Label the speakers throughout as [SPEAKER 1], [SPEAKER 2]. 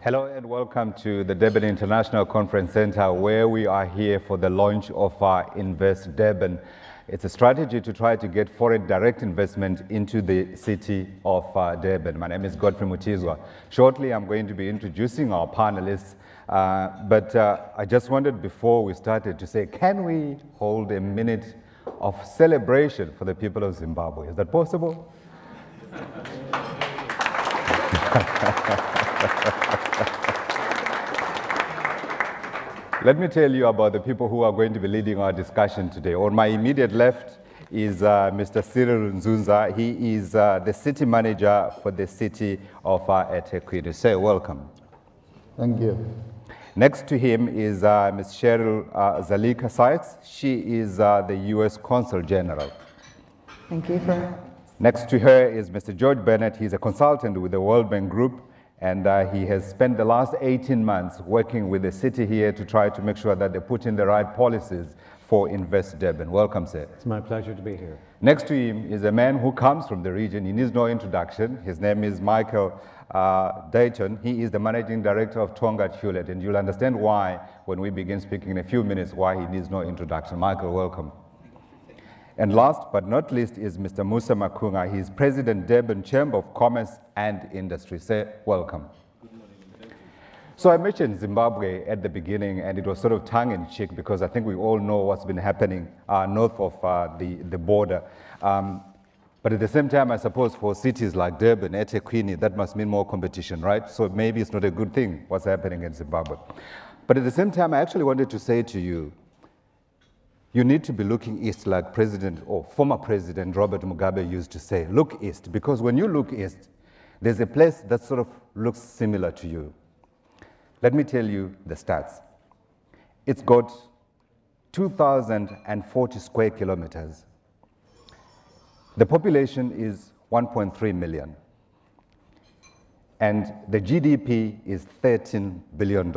[SPEAKER 1] Hello and welcome to the Durban International Conference Center, where we are here for the launch of our Invest Durban. It's a strategy to try to get foreign direct investment into the city of Durban. My name is Godfrey Mutizwa. Shortly, I'm going to be introducing our panelists, but I just wanted before we started to say, can we hold a minute of celebration for the people of Zimbabwe? Is that possible? Let me tell you about the people who are going to be leading our discussion today. On my immediate left is Mr. Cyril Nzunza. He is the city manager for the city of eThekwini. Say welcome.
[SPEAKER 2] Thank you.
[SPEAKER 1] Next to him is Ms. Cheryl Zalika Sykes. She is the U.S. Consul General.
[SPEAKER 3] Thank you for
[SPEAKER 1] Next to her is Mr. George Bennett. He's a consultant with the World Bank Group, and he has spent the last 18 months working with the city here to try to make sure that they put in the right policies for Invest Durban. Welcome, sir.
[SPEAKER 4] It's my pleasure to be here.
[SPEAKER 1] Next to him is a man who comes from the region. He needs no introduction. His name is Michael Dayton. He is the managing director of Tonga Hewlett, and you'll understand why when we begin speaking in a few minutes why he needs no introduction. Michael, welcome. And last but not least is Mr. Musa Makunga. He is President, Durban Chamber of Commerce and Industry. Say welcome.
[SPEAKER 5] Good morning.
[SPEAKER 1] So I mentioned Zimbabwe at the beginning, and it was sort of tongue-in-cheek because I think we all know what's been happening north of the border. But at the same time, I suppose for cities like Durban, eThekwini, that must mean more competition, right? So maybe it's not a good thing what's happening in Zimbabwe. But at the same time, I actually wanted to say to you, you need to be looking east like President or former President Robert Mugabe used to say, look east, because when you look east, there's a place that sort of looks similar to you. Let me tell you the stats. It's got 2,040 square kilometers. The population is 1.3 million. And the GDP is $13 billion.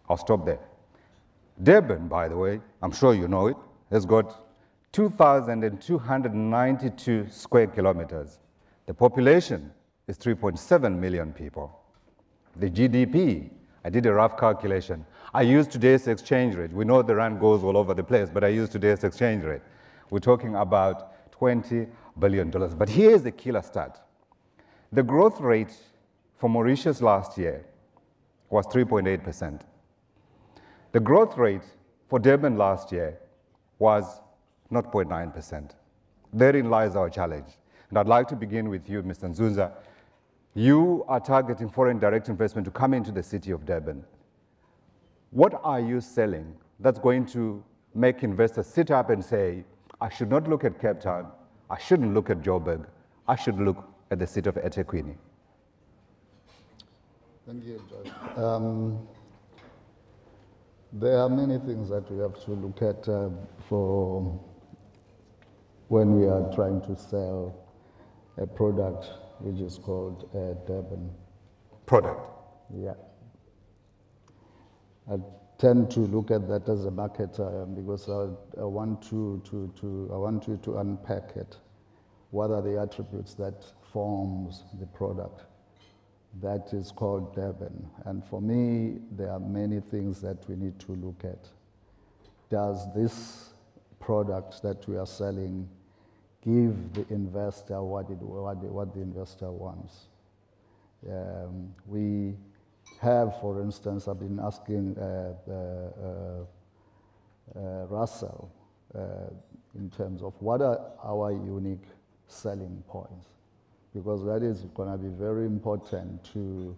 [SPEAKER 1] I'll stop there. Durban, by the way, I'm sure you know it, has got 2,292 square kilometers. The population is 3.7 million people. The GDP, I did a rough calculation. I used today's exchange rate. We know the rand goes all over the place, but I used today's exchange rate. We're talking about $20 billion. But here's the killer stat. The growth rate for Mauritius last year was 3.8%. The growth rate for Durban last year was 0.9%. Therein lies our challenge. And I'd like to begin with you, Mr. Nzunza. You are targeting foreign direct investment to come into the city of Durban. What are you selling that's going to make investors sit up and say, I should not look at Cape Town, I shouldn't look at Joburg, I should look at the city of eThekwini?
[SPEAKER 2] Thank you, George. There are many things that we have to look at for when we are trying to sell a product which is called Durban.
[SPEAKER 1] Product.
[SPEAKER 2] Yeah. I tend to look at that as a market because I want you to unpack it. What are the attributes that forms the product that is called Durban? And for me, there are many things that we need to look at. Does this product that we are selling give the investor what the investor wants? We have, for instance, I've been asking Russell in terms of what are our unique selling points, because that is going to be very important to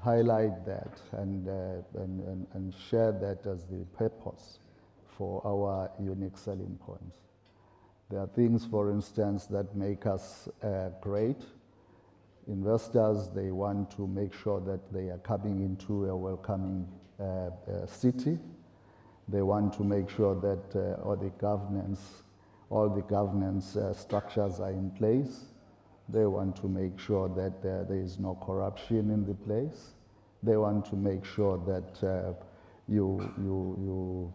[SPEAKER 2] highlight that and share that as the purpose for our unique selling points. There are things, for instance, that make us great. Investors, they want to make sure that they are coming into a welcoming city. They want to make sure that all the governance structures are in place. They want to make sure that there is no corruption in the place. They want to make sure that you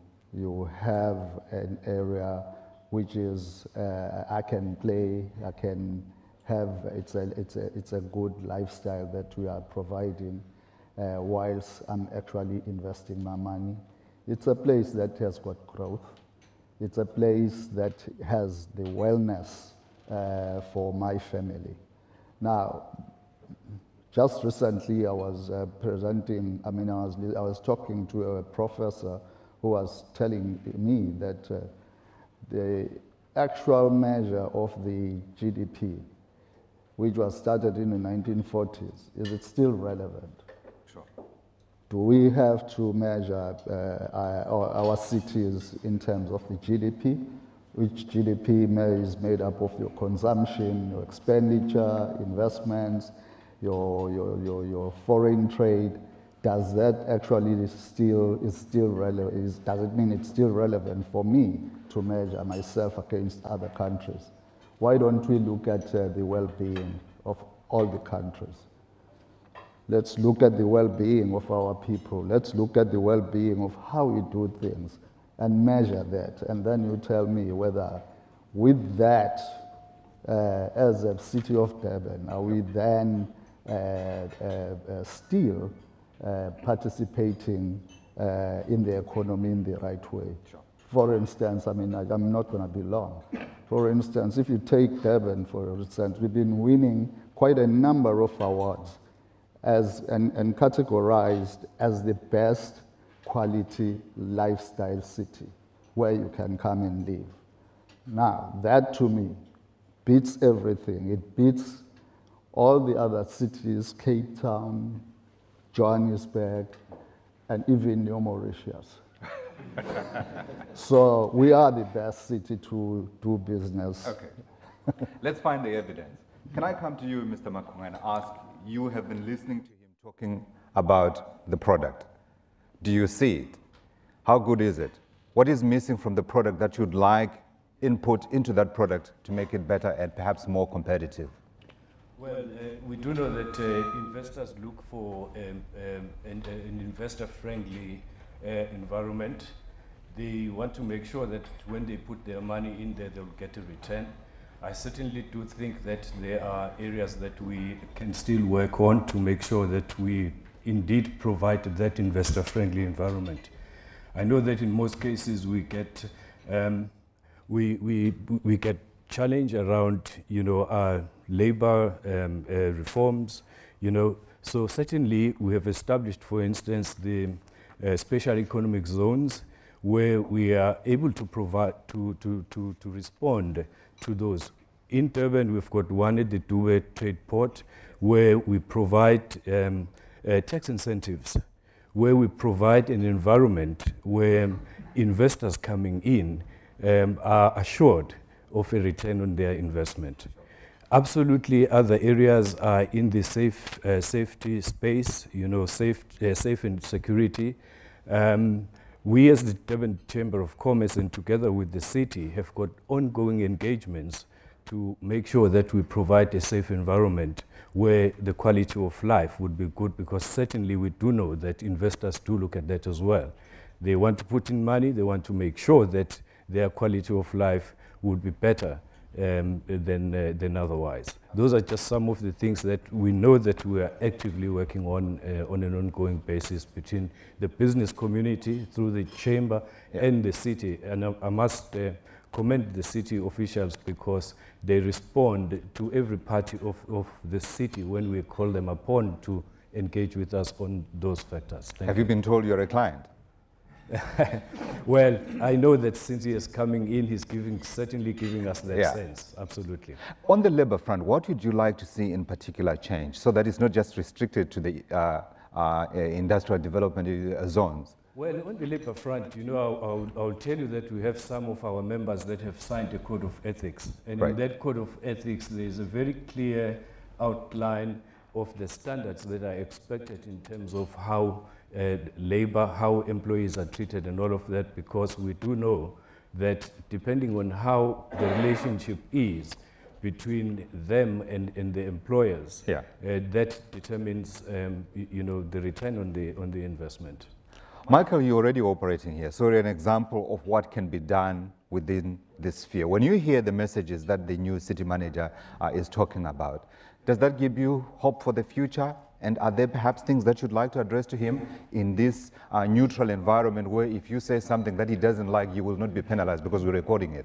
[SPEAKER 2] have an area which is I can play, I can it's a good lifestyle that we are providing whilst I'm actually investing my money. It's a place that has got growth. It's a place that has the wellness for my family. Now, just recently I was I was talking to a professor who was telling me that the actual measure of the GDP, which was started in the 1940s, is it still relevant?
[SPEAKER 1] Sure.
[SPEAKER 2] Do we have to measure our cities in terms of the GDP, which GDP is made up of your consumption, your expenditure, investments, your foreign trade? Does that actually is still relevant? Does it mean it's still relevant for me to measure myself against other countries? Why don't we look at the well-being of all the countries? Let's look at the well-being of our people. Let's look at the well-being of how we do things and measure that. And then you tell me whether with that, as a city of Durban, are we then still participating in the economy in the right way?
[SPEAKER 1] Sure.
[SPEAKER 2] For instance, I'm not going to be long. For instance, if you take Durban, for instance, we've been winning quite a number of awards and categorized as the best quality lifestyle city where you can come and live. Now, that to me beats everything. It beats all the other cities, Cape Town, Johannesburg, and even New Mauritius. So we are the best city to do business.
[SPEAKER 1] Okay. Let's find the evidence. Can I come to you, Mr. Makunga, and ask, you have been listening to him talking about the product. Do you see it? How good is it? What is missing from the product that you'd like input into that product to make it better and perhaps more competitive?
[SPEAKER 4] Well, we do know that investors look for an investor-friendly environment. They want to make sure that when they put their money in there, they'll get a return. I certainly do think that there are areas that we can still work on to make sure that we indeed provide that investor-friendly environment. I know that in most cases we get we get challenge around our labor reforms. So certainly we have established, for instance, the special economic zones where we are able to provide to respond to those. In Durban, we've got one at the Durban Trade Port where we provide tax incentives, where we provide an environment where investors coming in are assured of a return on their investment. Absolutely, other areas are in the safety space, safe and security. We as the Durban Chamber of Commerce and together with the city have got ongoing engagements to make sure that we provide a safe environment where the quality of life would be good, because certainly we do know that investors do look at that as well. They want to put in money, they want to make sure that their quality of life would be better than otherwise. Those are just some of the things that we know that we are actively working on an ongoing basis between the business community, through the chamber, and the city. And I must commend the city officials because they respond to every party of the city when we call them upon to engage with us on those factors.
[SPEAKER 1] Have you been told you're a client?
[SPEAKER 4] Well, I know that since he is coming in, he's certainly giving us that sense. Absolutely.
[SPEAKER 1] On the labor front, what would you like to see in particular change so that it's not just restricted to the industrial development zones?
[SPEAKER 4] Well, on the labor front, I'll tell you that we have some of our members that have signed a code of ethics. And in that code of ethics, there is a very clear outline of the standards that are expected in terms of how labor, how employees are treated and all of that, because we do know that depending on how the relationship is between them and the employers, that determines the return on the investment.
[SPEAKER 1] Michael, you're already operating here, so you're an example of what can be done within this sphere. When you hear the messages that the new city manager is talking about, does that give you hope for the future? And are there perhaps things that you'd like to address to him in this neutral environment where if you say something that he doesn't like, you will not be penalized because we're recording it?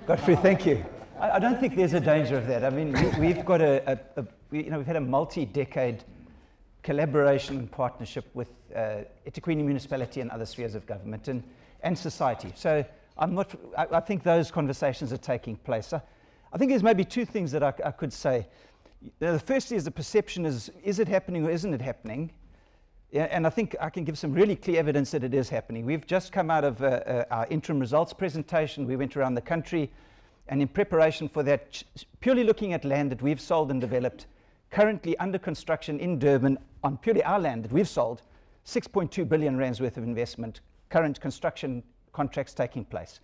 [SPEAKER 5] Godfrey, thank you. I don't think there's a danger of that. I mean, we've got we've had a multi-decade collaboration and partnership with eThekwini Municipality and other spheres of government and society. So I think those conversations are taking place. I think there's maybe two things that I could say. The first is the perception is it happening or isn't it happening? Yeah, and I think I can give some really clear evidence that it is happening. We've just come out of our interim results presentation. We went around the country, and in preparation for that, purely looking at land that we've sold and developed, currently under construction in Durban, on purely our land that we've sold, 6.2 billion rands worth of investment, current construction contracts taking place.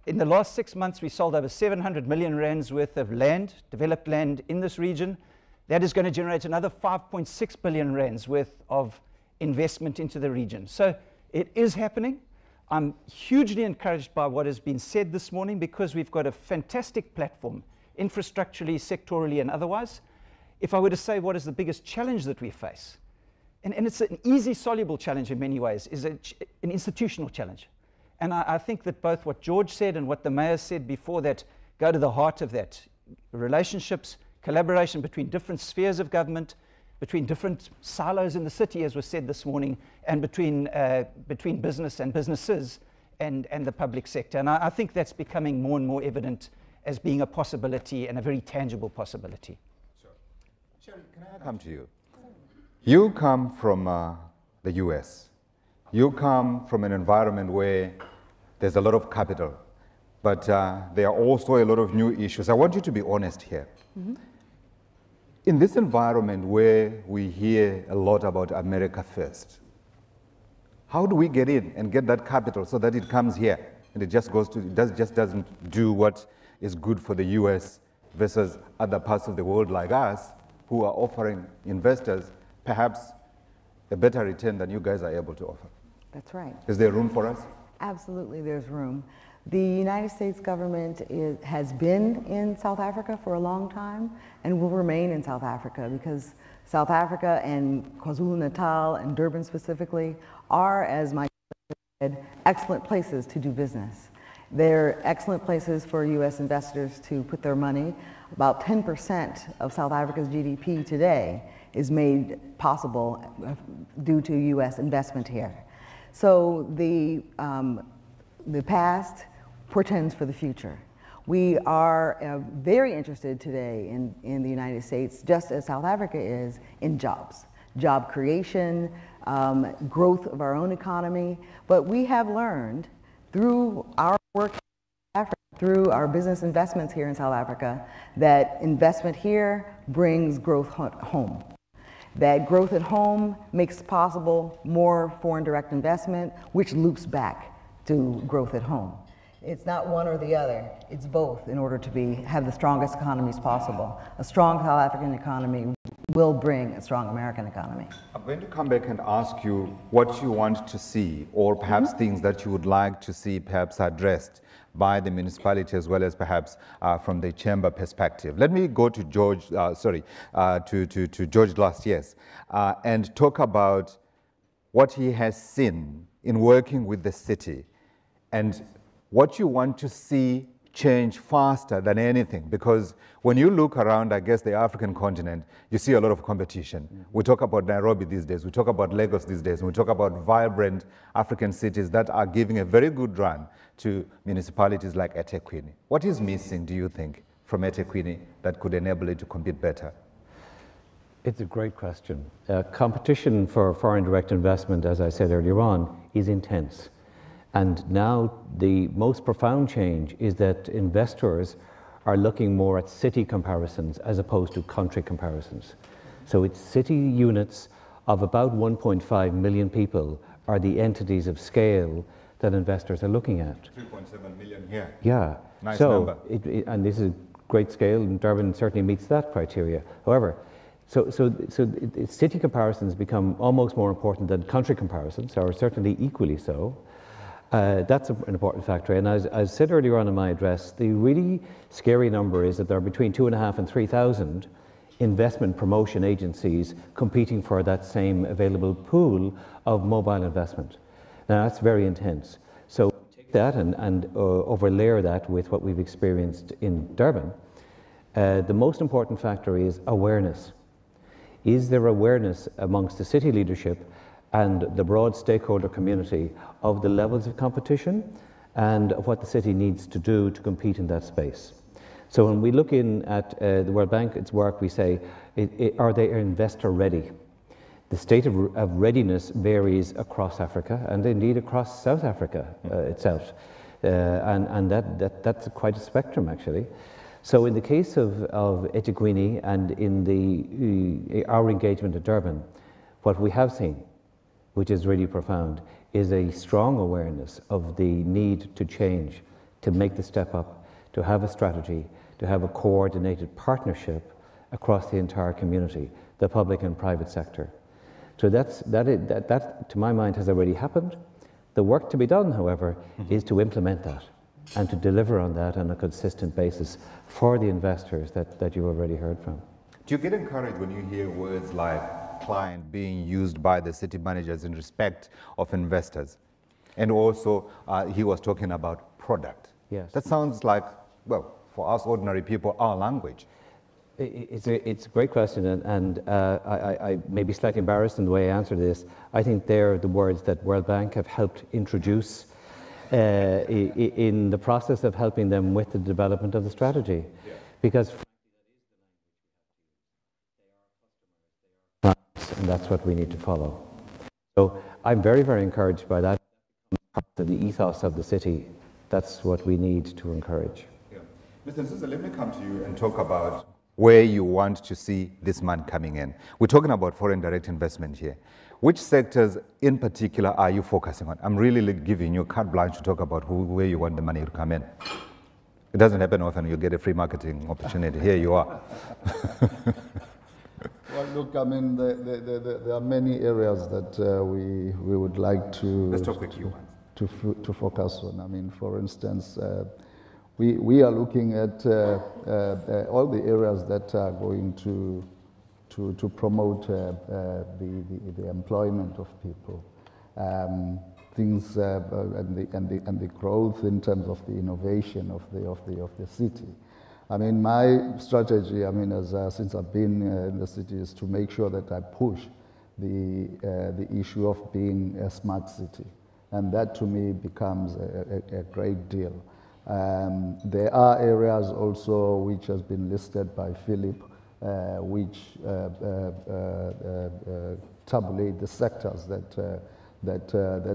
[SPEAKER 5] In the last 6 months, we sold over 700 million rands worth of land, developed land in this region. That is going to generate another 5.6 billion rands worth of investment into the region. So it is happening. I'm hugely encouraged by what has been said this morning because we've got a fantastic platform, infrastructurally, sectorally, and otherwise. If I were to say what is the biggest challenge that we face, and it's an easy, soluble challenge in many ways, is an institutional challenge. And I think that both what George said and what the Mayor said before that go to the heart of that. Relationships, collaboration between different spheres of government, between different silos in the city, as was said this morning, and between business and businesses and the public sector. And I think that's becoming more and more evident as being a possibility and a very tangible possibility.
[SPEAKER 1] Sure. Sherry, can I come to you? You come from the US. You come from an environment where there's a lot of capital, but there are also a lot of new issues. I want you to be honest here. Mm-hmm. In this environment where we hear a lot about America first, how do we get in and get that capital so that it comes here and it just goes to, just doesn't do what is good for the US versus other parts of the world like us who are offering investors perhaps a better return than you guys are able to offer?
[SPEAKER 3] That's right.
[SPEAKER 1] Is there room for us?
[SPEAKER 3] Absolutely, there's room. The United States government has been in South Africa for a long time and will remain in South Africa because South Africa and KwaZulu-Natal and Durban specifically are, as Mike said, excellent places to do business. They're excellent places for U.S. investors to put their money. About 10% of South Africa's GDP today is made possible due to U.S. investment here. So the past portends for the future. We are very interested today in the United States, just as South Africa is, in jobs, job creation, growth of our own economy. But we have learned through our work in Africa, through our business investments here in South Africa, that investment here brings growth home. That growth at home makes possible more foreign direct investment, which loops back to growth at home. It's not one or the other, it's both in order to have the strongest economies possible. A strong South African economy will bring a strong American economy.
[SPEAKER 1] I'm going to come back and ask you what you want to see, or perhaps things that you would like to see perhaps addressed by the municipality as well as perhaps from the chamber perspective. Let me go to George, to George Glaciers and talk about what he has seen in working with the city and what you want to see change faster than anything, because when you look around, I guess, the African continent, you see a lot of competition. Mm-hmm. We talk about Nairobi these days, we talk about Lagos these days, and we talk about vibrant African cities that are giving a very good run to municipalities like eThekwini. What is missing, do you think, from eThekwini that could enable it to compete better?
[SPEAKER 6] It's a great question. Competition for foreign direct investment, as I said earlier on, is intense. And now the most profound change is that investors are looking more at city comparisons as opposed to country comparisons. So it's city units of about 1.5 million people are the entities of scale that investors are looking at.
[SPEAKER 1] 3.7 million here.
[SPEAKER 6] Yeah.
[SPEAKER 1] Nice number.
[SPEAKER 6] And this is great scale, and Durban certainly meets that criteria. However, City comparisons become almost more important than country comparisons, or certainly equally so. That's an important factor. And as I said earlier on in my address, the really scary number is that there are between 2,500 and 3,000 investment promotion agencies competing for that same available pool of mobile investment. Now that's very intense. So take that and overlay that with what we've experienced in Durban. The most important factor is awareness. Is there awareness amongst the city leadership and the broad stakeholder community of the levels of competition and of what the city needs to do to compete in that space? So when we look in at the World Bank, its work, we say, are they investor ready? The state of readiness varies across Africa and indeed across South Africa itself. And that's quite a spectrum actually. So in the case of eThekwini and in our engagement at Durban, what we have seen, which is really profound, is a strong awareness of the need to change, to make the step up, to have a strategy, to have a coordinated partnership across the entire community, the public and private sector. So that to my mind has already happened. The work to be done, however, is to implement that and to deliver on that on a consistent basis for the investors that you already heard from.
[SPEAKER 1] Do you get encouraged when you hear words like client being used by the city managers in respect of investors? And also, he was talking about product.
[SPEAKER 6] Yes.
[SPEAKER 1] That sounds like, well, for us ordinary people, our language.
[SPEAKER 6] It's a great question, and I may be slightly embarrassed in the way I answer this. I think they're the words that World Bank have helped introduce in the process of helping them with the development of the strategy. Yeah. Because and that's what we need to follow. So I'm very, very encouraged by that. The ethos of the city, that's what we need to encourage.
[SPEAKER 1] Yeah. Mr. Sousa, let me come to you and talk about where you want to see this man coming in. We're talking about foreign direct investment here. Which sectors in particular are you focusing on? I'm really giving you carte blanche to talk about where you want the money to come in. It doesn't happen often. You get a free marketing opportunity. Here you are.
[SPEAKER 2] Well, look, I mean, there are many areas that we would like to,
[SPEAKER 1] let's talk with you.
[SPEAKER 2] To focus on. I mean, for instance, we are looking at all the areas that are going to promote the employment of people, things and the growth in terms of the innovation of the city. I mean, my strategy, I mean, since I've been in the city, is to make sure that I push the issue of being a smart city, and that to me becomes a great deal. There are areas also which has been listed by Philip, which tabulate the sectors that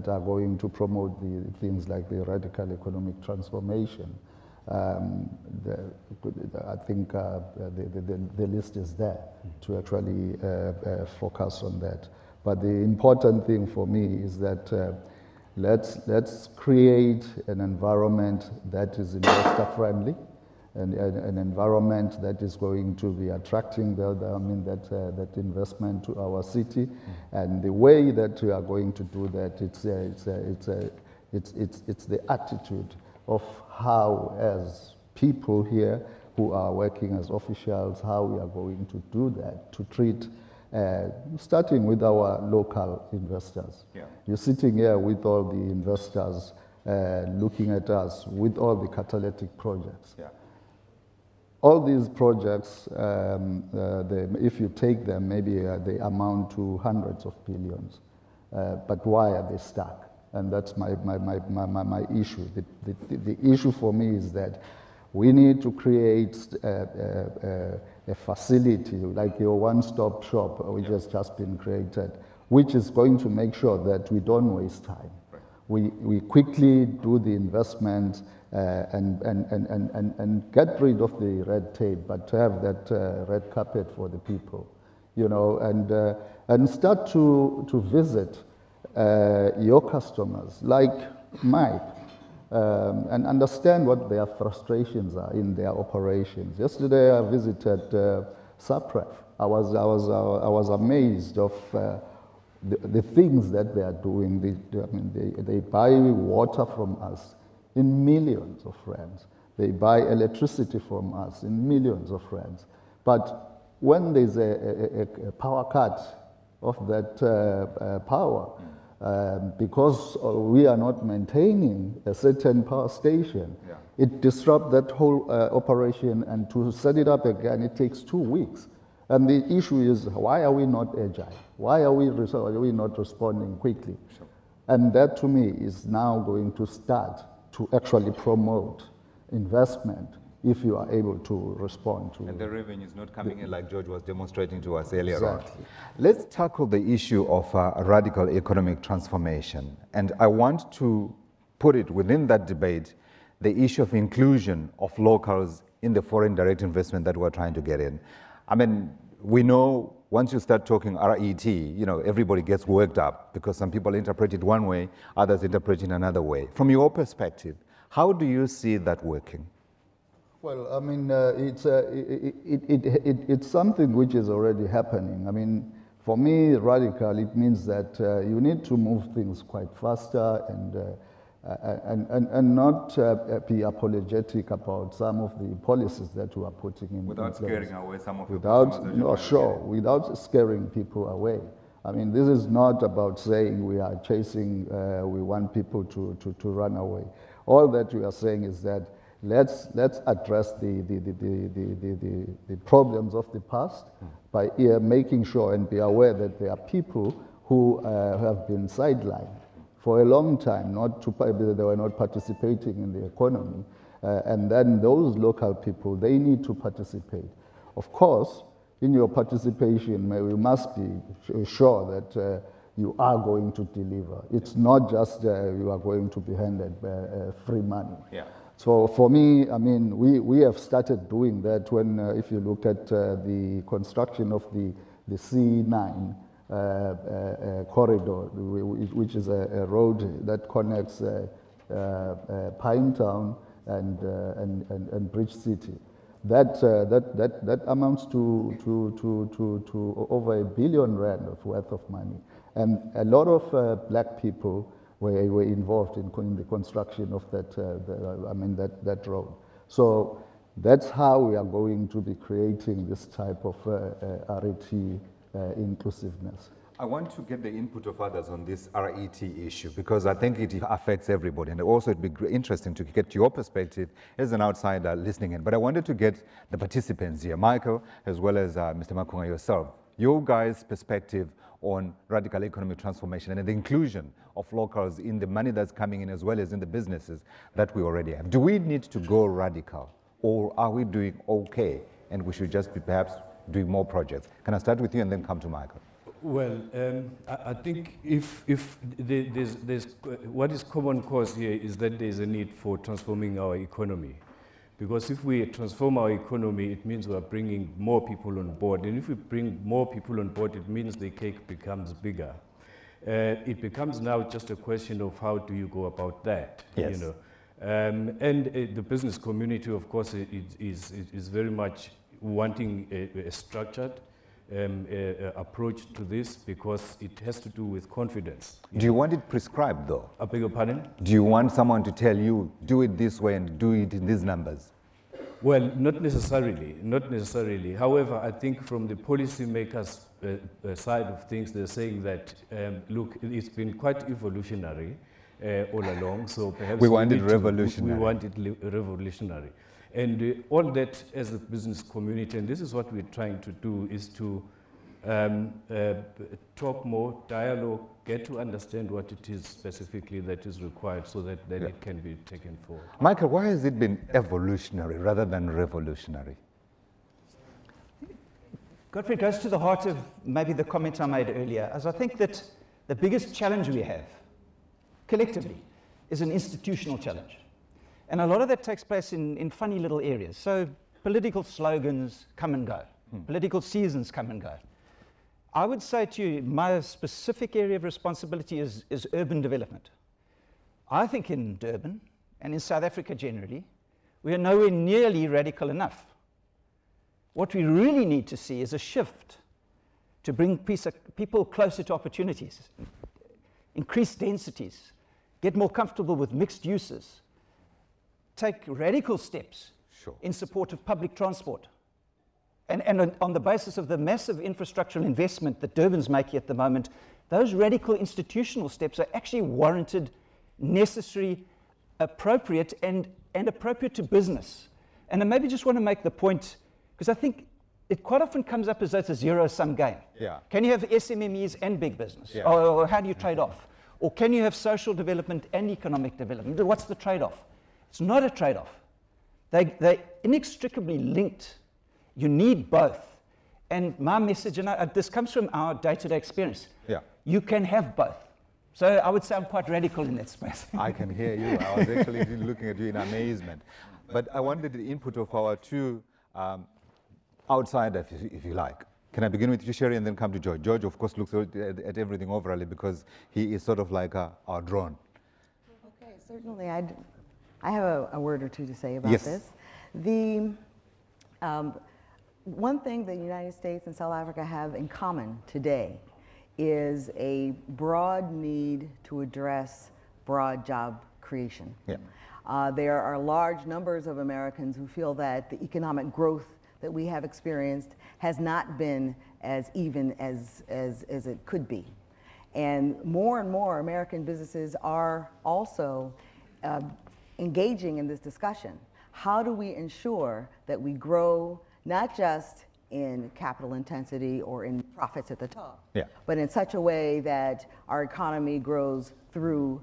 [SPEAKER 2] are going to promote the things like the radical economic transformation. I think the list is there to actually focus on that. But the important thing for me is that let's create an environment that is investor friendly, and an environment that is going to be attracting that investment to our city. And the way that we are going to do that, it's the attitude of how, as people here who are working as officials, how we are going to do that, to treat, starting with our local investors. Yeah. You're sitting here with all the investors looking at us with all the catalytic projects. Yeah. All these projects, if you take them, maybe they amount to hundreds of billions. But why are they stuck? And that's my issue. The issue for me is that we need to create a facility like your one-stop shop, which has just been created, which is going to make sure that we don't waste time. Right. We quickly do the investment and get rid of the red tape, but to have that red carpet for the people, you know, and start to visit your customers, like Mike, and understand what their frustrations are in their operations. Yesterday I visited Sapref, I was amazed of the things that they are doing. They buy water from us in millions of rands. They buy electricity from us in millions of rands. But when there's a power cut of that power, because we are not maintaining a certain power station, it disrupts that whole operation, and to set it up again, it takes 2 weeks. And the issue is, why are we not agile? Why are we not responding quickly? Sure. And that, to me, is now going to start to actually promote investment if you are able to respond to.
[SPEAKER 1] And the revenue is not coming in like George was demonstrating to us earlier
[SPEAKER 2] exactly.
[SPEAKER 1] on. Let's tackle the issue of radical economic transformation. And I want to put it within that debate, the issue of inclusion of locals in the foreign direct investment that we're trying to get in. I mean, we know once you start talking RET, you know, everybody gets worked up because some people interpret it one way, others interpret it another way. From your perspective, how do you see that working?
[SPEAKER 2] Well, I mean, it's something which is already happening. I mean, for me, radical, it means that you need to move things quite faster and not be apologetic about some of the policies that we are putting in.
[SPEAKER 1] Without scaring away some of
[SPEAKER 2] without scaring people away. I mean, this is not about saying we are chasing, we want people to run away. All that we are saying is that let's address the problems of the past by making sure and be aware that there are people who have been sidelined for a long time, they were not participating in the economy, and then those local people, they need to participate. Of course, in your participation, you must be sure that you are going to deliver. It's not just you are going to be handed free money.
[SPEAKER 1] Yeah.
[SPEAKER 2] So for me, I mean, we have started doing that when, if you look at the construction of the C9 corridor, which is a road that connects Pinetown and Bridge City. That amounts to over R1 billion worth of money. And a lot of black people were involved in the construction of that road. So that's how we are going to be creating this type of RET inclusiveness.
[SPEAKER 1] I want to get the input of others on this RET issue because I think it affects everybody, and also it'd be interesting to get your perspective as an outsider listening in. But I wanted to get the participants here, Michael, as well as Mr. Makunga, yourself, your guys' perspective on radical economic transformation and the inclusion of locals in the money that's coming in as well as in the businesses that we already have. Do we need to go radical, or are we doing okay and we should just be perhaps doing more projects? Can I start with you and then come to Michael?
[SPEAKER 4] Well, I think if there's what is common cause here is that there's a need for transforming our economy. Because if we transform our economy, it means we're bringing more people on board. And if we bring more people on board, it means the cake becomes bigger. It becomes now just a question of how do you go about that,
[SPEAKER 1] yes.
[SPEAKER 4] You know. And the business community, of course, is very much wanting a structured approach to this because it has to do with confidence.
[SPEAKER 1] Do you want it prescribed though?
[SPEAKER 4] I beg your pardon?
[SPEAKER 1] Do you want someone to tell you, do it this way and do it in these numbers?
[SPEAKER 4] Well, not necessarily, not necessarily. However, I think from the policymakers' side of things, they're saying that, look, it's been quite evolutionary all along, so perhaps
[SPEAKER 1] we want it revolutionary.
[SPEAKER 4] We want it revolutionary. And all that as a business community, and this is what we're trying to do, is to talk more, dialogue, get to understand what it is specifically that is required so that it can be taken forward.
[SPEAKER 1] Michael, why has it been evolutionary rather than revolutionary?
[SPEAKER 5] Godfrey, it goes to the heart of maybe the comment I made earlier, as I think that the biggest challenge we have, collectively, is an institutional challenge. And a lot of that takes place in funny little areas. So political slogans come and go. Political seasons come and go. I would say to you, my specific area of responsibility is urban development. I think in Durban, and in South Africa generally, we are nowhere nearly radical enough. What we really need to see is a shift to bring people closer to opportunities, increase densities, get more comfortable with mixed uses, take radical steps in support of public transport. And on the basis of the massive infrastructural investment that Durban's making at the moment, those radical institutional steps are actually warranted, necessary, appropriate, and appropriate to business. And I maybe just want to make the point, because I think it quite often comes up as though it's a zero-sum game.
[SPEAKER 1] Yeah.
[SPEAKER 5] Can you have SMMEs and big business?
[SPEAKER 1] Yeah.
[SPEAKER 5] Or how do you trade off? Or can you have social development and economic development? What's the trade-off? It's not a trade-off. They're inextricably linked. You need both. And my message, and this comes from our day-to-day experience, you can have both. So I would say I'm quite radical in that space.
[SPEAKER 1] I can hear you. I was actually looking at you in amazement. But I wanted the input of our two outsiders, if you like. Can I begin with you, Sherry, and then come to George? George, of course, looks at everything overally because he is sort of like our drone.
[SPEAKER 3] Okay, certainly. I have a word or two to say about this. The one thing the United States and South Africa have in common today is a broad need to address broad job creation. There are large numbers of Americans who feel that the economic growth that we have experienced has not been as even as it could be. And more American businesses are also engaging in this discussion. How do we ensure that we grow not just in capital intensity or in profits at the top, but in such a way that our economy grows through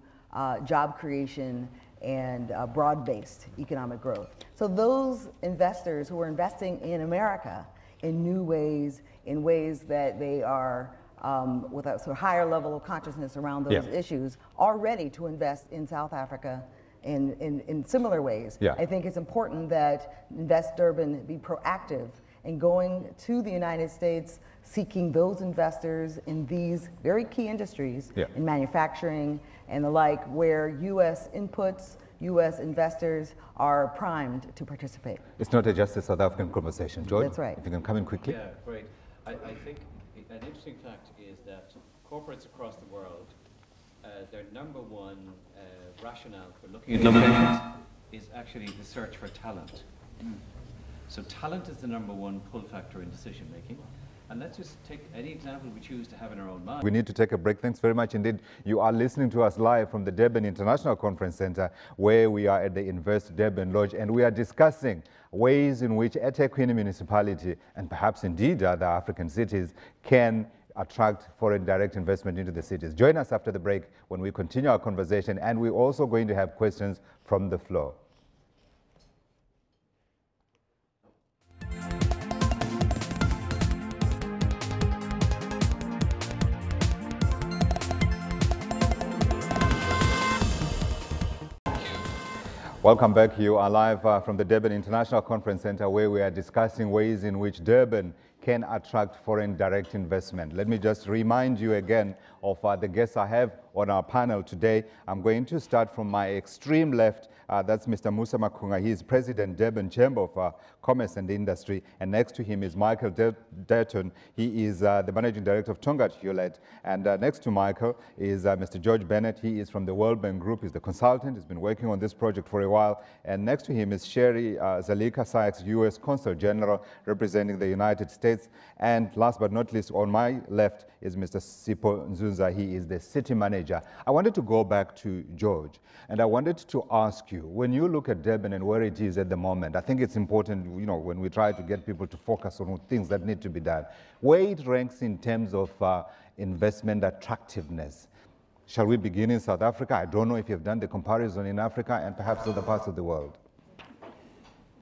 [SPEAKER 3] job creation and broad-based economic growth. So those investors who are investing in America in new ways, in ways that they are with a sort of higher level of consciousness around those issues, are ready to invest in South Africa in similar ways. I think it's important that Invest Durban be proactive in going to the United States, seeking those investors in these very key industries, in manufacturing and the like, where U.S. inputs, U.S. investors are primed to participate.
[SPEAKER 1] It's not just a South African conversation. George,
[SPEAKER 3] that's right.
[SPEAKER 1] If you can come in quickly.
[SPEAKER 6] Yeah, great. I think an interesting fact is that corporates across the world, their number one rationale for looking at locations is actually the search for talent. So talent is the number one pull factor in decision making. And let's just take any example we choose to have in our own mind.
[SPEAKER 1] We need to take a break. Thanks very much indeed. You are listening to us live from the Durban International Conference Center, where we are at the Invest Durban Lodge, and we are discussing ways in which eThekwini Municipality, and perhaps indeed other African cities, can attract foreign direct investment into the cities. Join us after the break when we continue our conversation, and we're also going to have questions from the floor. Welcome back. You are live from the Durban International Conference Center, where we are discussing ways in which Durban can attract foreign direct investment. Let me just remind you again of the guests I have on our panel today. I'm going to start from my extreme left. That's Mr. Musa Makunga. He is President, Durban Chamber of Commerce and Industry. And next to him is Michael Dayton. He is the Managing Director of Tongaat Hewlett. And next to Michael is Mr. George Bennett. He is from the World Bank Group. He's the consultant. He's been working on this project for a while. And next to him is Sherry Zalika Sykes, U.S. Consul General, representing the United States. And last but not least, on my left is Mr. Sipho Nzunza. He is the City Manager. I wanted to go back to George, and I wanted to ask you, when you look at Durban and where it is at the moment, I think it's important, you know, when we try to get people to focus on things that need to be done, where it ranks in terms of investment attractiveness. Shall we begin in South Africa? I don't know if you've done the comparison in Africa and perhaps other parts of the world.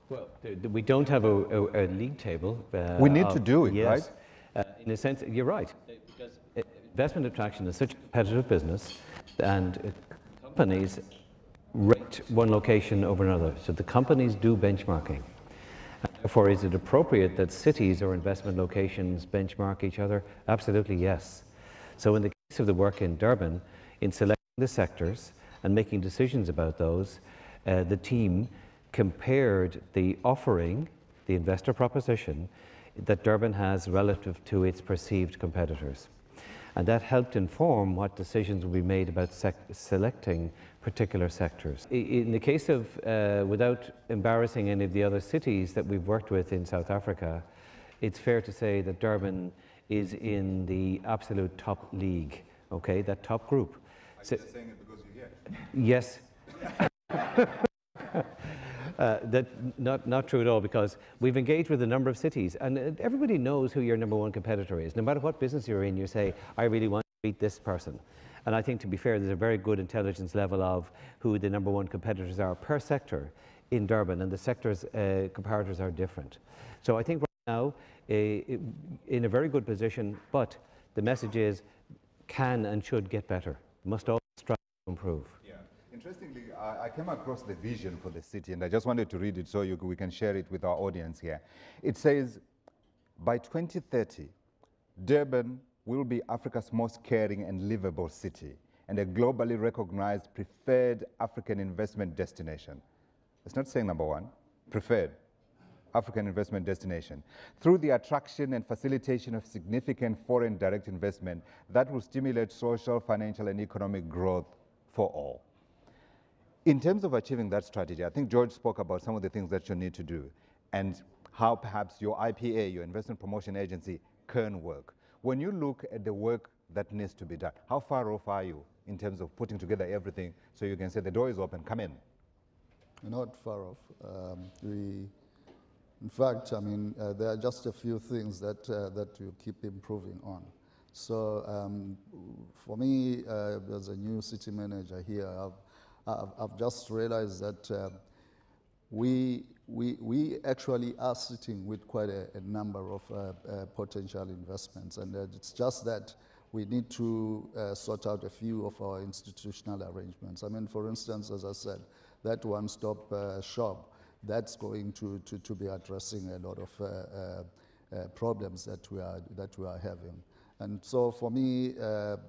[SPEAKER 6] Well, we don't have a league table.
[SPEAKER 1] We need to do it, right?
[SPEAKER 6] In a sense, you're right. Because investment attraction is such a competitive business, and companies rate one location over another. So the companies do benchmarking. And therefore, is it appropriate that cities or investment locations benchmark each other? Absolutely, yes. So in the case of the work in Durban, in selecting the sectors and making decisions about those, the team compared the offering the investor proposition that Durban has relative to its perceived competitors. And that helped inform what decisions will be made about selecting particular sectors. In the case of, without embarrassing any of the other cities that we've worked with in South Africa, it's fair to say that Durban is in the absolute top league, okay, that top group.
[SPEAKER 1] Are you just saying it because you're here?
[SPEAKER 6] Yes. That not true at all, because we've engaged with a number of cities, and everybody knows who your number one competitor is. No matter what business you're in, you say, I really want to beat this person. And I think, to be fair, there's a very good intelligence level of who the number one competitors are per sector in Durban, and the sectors' comparators are different. So I think right now, in a very good position, but the message is, can and should get better. Must always strive to improve.
[SPEAKER 1] Interestingly, I came across the vision for the city, and I just wanted to read it so we can share it with our audience here. It says, by 2030, Durban will be Africa's most caring and livable city, and a globally recognized preferred African investment destination. It's not saying number one, preferred African investment destination, through the attraction and facilitation of significant foreign direct investment that will stimulate social, financial, and economic growth for all. In terms of achieving that strategy, I think George spoke about some of the things that you need to do and how perhaps your IPA, your investment promotion agency, can work. When you look at the work that needs to be done, how far off are you in terms of putting together everything so you can say the door is open, come in?
[SPEAKER 2] Not far off. In fact, I mean, there are just a few things that you keep improving on. So for me, as a new city manager here, I've just realized that we actually are sitting with quite a number of potential investments, and it's just that we need to sort out a few of our institutional arrangements. I mean, for instance, as I said, that one-stop shop, that's going to be addressing a lot of problems that we are having. And so for me,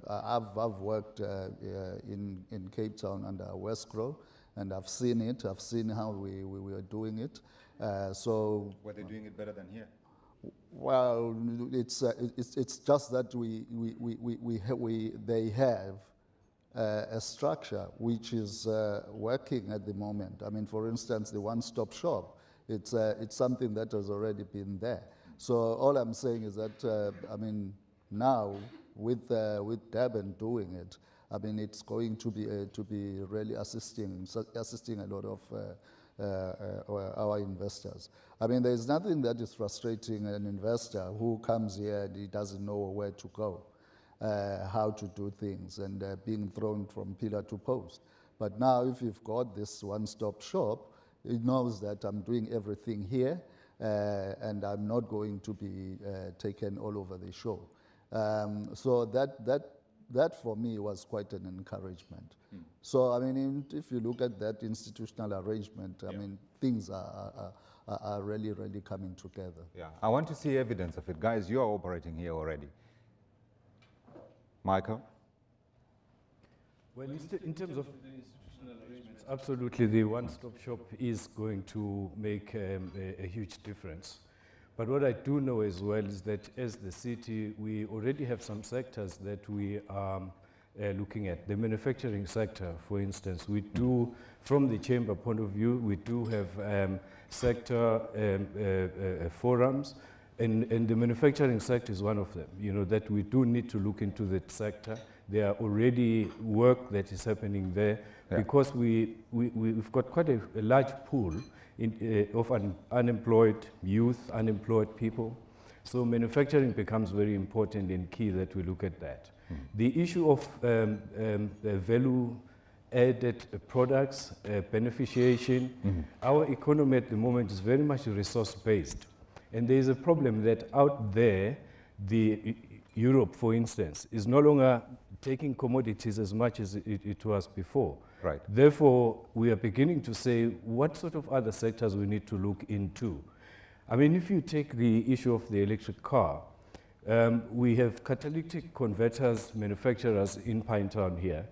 [SPEAKER 2] I've worked in Cape Town under Westgrow, and I've seen it. I've seen how we are doing it. So
[SPEAKER 1] were they doing it better than here?
[SPEAKER 2] Well, it's just that they have a structure which is working at the moment. I mean, for instance, the one-stop shop. It's something that has already been there. So all I'm saying is that I mean, now with Durban doing it, I mean, it's going to be really assisting a lot of our investors. I mean, there's nothing that is frustrating an investor who comes here and he doesn't know where to go, how to do things, and being thrown from pillar to post. But now, if you've got this one-stop shop, he knows that I'm doing everything here, and I'm not going to be taken all over the show. So that for me was quite an encouragement. So I mean, if you look at that institutional arrangement, I mean, things are really, really coming together.
[SPEAKER 1] Yeah, I want to see evidence of it. Guys, you are operating here already. Michael?
[SPEAKER 4] Well, in terms of the institutional arrangements, absolutely the one-stop shop is going to make a huge difference. But what I do know as well is that as the city, we already have some sectors that we are looking at. The manufacturing sector, for instance, we do, from the chamber point of view, we do have sector forums, and the manufacturing sector is one of them, you know, that we do need to look into that sector. There are already work that is happening there, because we've got quite a large pool of unemployed youth, unemployed people. So manufacturing becomes very important and key that we look at that. The issue of value-added products, beneficiation, our economy at the moment is very much resource-based. And there is a problem that out there, Europe, for instance, is no longer taking commodities as much as it was before.
[SPEAKER 1] Right.
[SPEAKER 4] Therefore, we are beginning to say what sort of other sectors we need to look into. I mean, if you take the issue of the electric car, we have catalytic converters manufacturers in Pinetown here.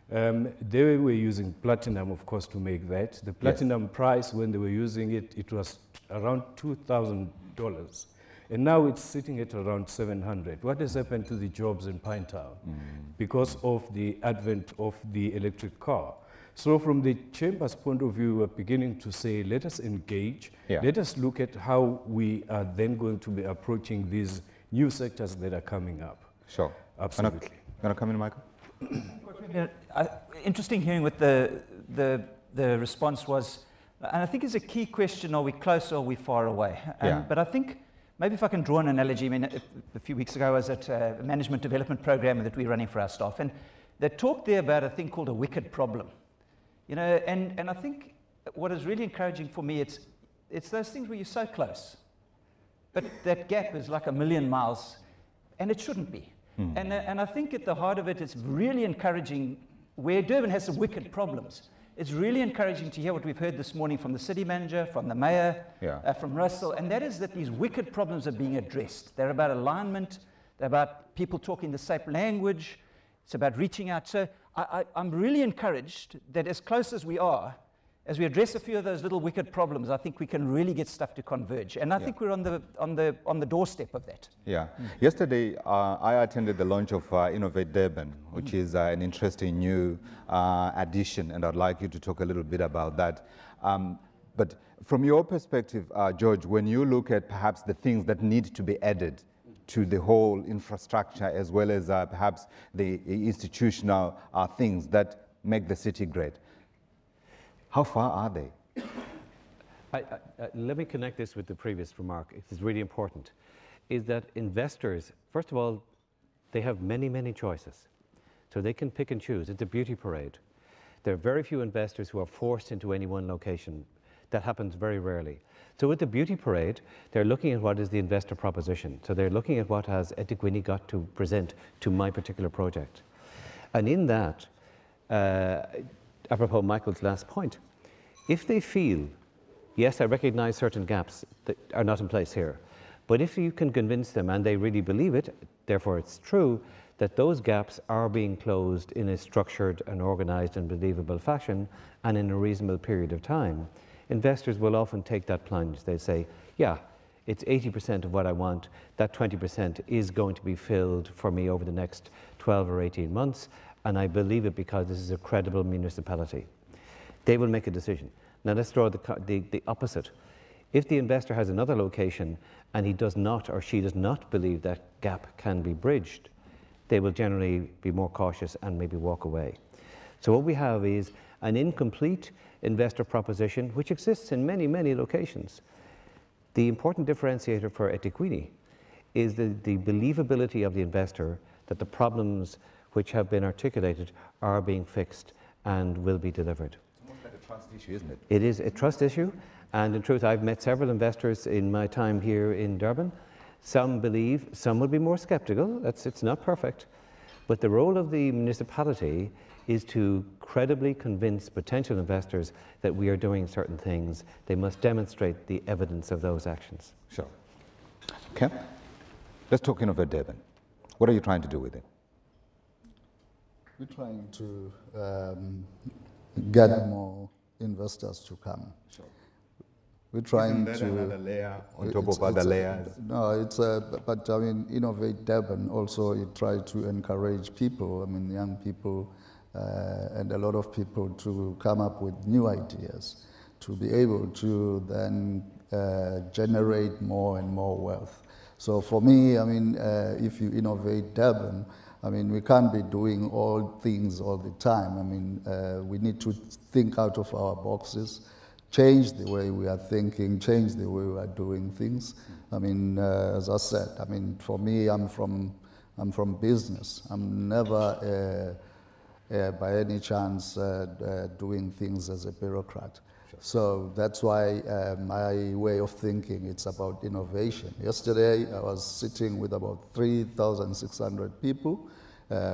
[SPEAKER 4] They were using platinum, of course, to make that. The platinum price, when they were using it, it was around $2,000. And now it's sitting at around 700. What has happened to the jobs in Pinetown? Because of the advent of the electric car. So from the Chamber's point of view, we're beginning to say, let us engage, let us look at how we are then going to be approaching these new sectors that are coming up.
[SPEAKER 1] Sure.
[SPEAKER 4] Absolutely.
[SPEAKER 1] Going to come in, Michael?
[SPEAKER 5] Interesting hearing what the response was, and I think it's a key question: are we close or are we far away? But I think maybe if I can draw an analogy, I mean, a few weeks ago I was at a management development program that we're running for our staff, and they talked there about a thing called a wicked problem, you know, and I think what is really encouraging for me, it's those things where you're so close, but that gap is like 1,000,000 miles, and it shouldn't be. And I think at the heart of it, it's really encouraging where Durban has some wicked problems. It's really encouraging to hear what we've heard this morning from the city manager, from the mayor, from Russell, and that is that these wicked problems are being addressed. They're about alignment, they're about people talking the same language, it's about reaching out. So I'm really encouraged that as close as we are, as we address a few of those little wicked problems, I think we can really get stuff to converge. And I think we're on the doorstep of that.
[SPEAKER 1] Yesterday, I attended the launch of Invest Durban, which is an interesting new addition, and I'd like you to talk a little bit about that. But from your perspective, George, when you look at perhaps the things that need to be added to the whole infrastructure, as well as perhaps the institutional things that make the city great, how far are they?
[SPEAKER 6] Let me connect this with the previous remark. It's really important. Is that investors, first of all, they have many, many choices. So they can pick and choose. It's a beauty parade. There are very few investors who are forced into any one location. That happens very rarely. So with the beauty parade, they're looking at what is the investor proposition. So they're looking at what has eThekwini got to present to my particular project. And in that, apropos Michael's last point, if they feel, yes, I recognize certain gaps that are not in place here, but if you can convince them and they really believe it, therefore it's true, that those gaps are being closed in a structured and organized and believable fashion and in a reasonable period of time, investors will often take that plunge. They say, yeah, it's 80% of what I want, that 20% is going to be filled for me over the next 12 or 18 months, and I believe it because this is a credible municipality. They will make a decision. Now let's draw the opposite. If the investor has another location and he does not or she does not believe that gap can be bridged, they will generally be more cautious and maybe walk away. So what we have is an incomplete investor proposition which exists in many, many locations. The important differentiator for eThekwini is the believability of the investor that the problems which have been articulated are being fixed and will be delivered.
[SPEAKER 1] It's almost like a trust issue, isn't it?
[SPEAKER 6] It is a trust issue, and in truth, I've met several investors in my time here in Durban. Some believe, some will be more skeptical. It's not perfect, but the role of the municipality is to credibly convince potential investors that we are doing certain things. They must demonstrate the evidence of those actions.
[SPEAKER 1] Sure. Okay. Let's talk Invest Durban. What are you trying to do with it?
[SPEAKER 2] We're trying to get more investors to come.
[SPEAKER 1] Sure.
[SPEAKER 2] We're trying
[SPEAKER 1] Isn't that
[SPEAKER 2] to
[SPEAKER 1] another layer on top of other layers?
[SPEAKER 2] No, but I mean, Invest Durban also, it tries to encourage people, I mean, young people and a lot of people to come up with new ideas, to be able to then generate more and more wealth. So for me, I mean, if you innovate Durban, I mean, we can't be doing all things all the time. I mean, we need to think out of our boxes, change the way we are thinking, change the way we are doing things. I mean, as I said, I mean, for me, I'm from business. I'm never, by any chance, doing things as a bureaucrat. Sure. So that's why my way of thinking, it's about innovation. Yesterday, I was sitting with about 3,600 people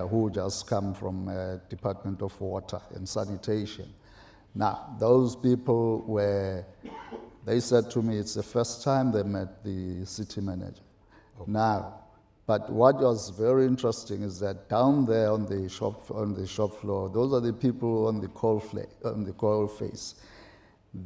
[SPEAKER 2] who just come from Department of Water and Sanitation. Now, those people they said to me it's the first time they met the city manager. Okay. Now, But what was very interesting is that down there on the shop floor, those are the people on the coal face.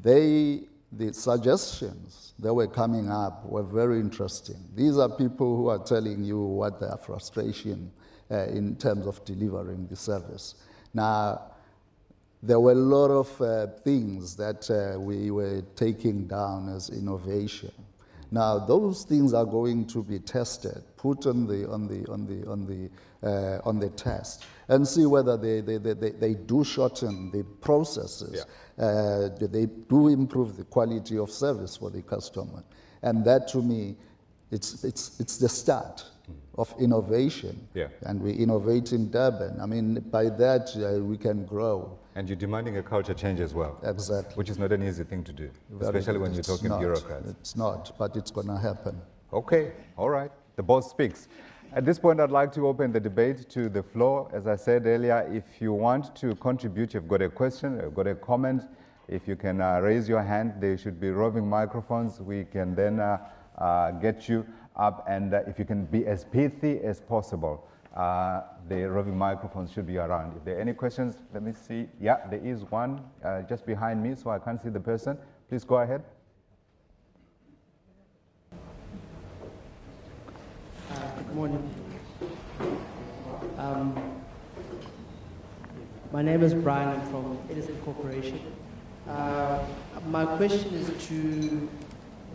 [SPEAKER 2] The suggestions that were coming up were very interesting. These are people who are telling you what their frustration in terms of delivering the service. Now, there were a lot of things that we were taking down as innovation. Now, those things are going to be tested, put on the test, and see whether they do shorten the processes. Yeah. They do improve the quality of service for the customer, and that, to me, it's the start of innovation. Yeah. And we innovate in Durban. I mean, by that we can grow. And you're demanding a culture change as well. Exactly. Which is not an easy thing to do, especially when you're talking bureaucrats. It's not, but it's going to happen. Okay, all right. The boss speaks. At this point, I'd like to open the debate to the floor. As I said earlier, if you want to contribute, you've got a question, you've got a comment, if you can raise your hand, there should be roving microphones. We can then get you up, and if you can be as pithy as possible. The roving microphones should be around. If there are any questions, let me see. Yeah, there is one just behind me, so I can't see the person. Please go ahead.
[SPEAKER 7] Good morning. My name is Brian. I'm from Edison Corporation. My question is to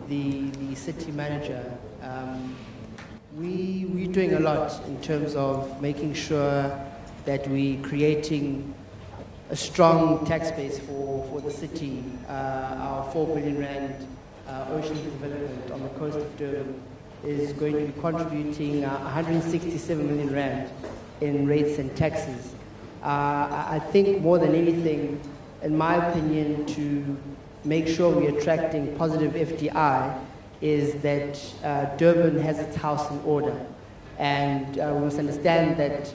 [SPEAKER 7] the city manager. We're doing a lot in terms of making sure that we're creating a strong tax base for the city. Our 4 billion rand ocean development on the coast of Durban is going to be contributing 167 million rand in rates and taxes. I think more than anything, in my opinion, to make sure we're attracting positive FDI is that Durban has its house in order. And we must understand that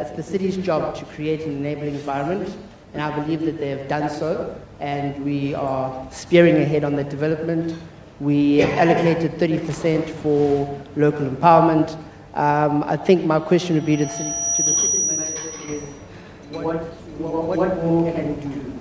[SPEAKER 7] it's the city's job to create an enabling environment, and I believe that they have done so, and we are spearing ahead on that development. We have allocated 30% for local empowerment. I think my question would be to the city manager is, what more can we do?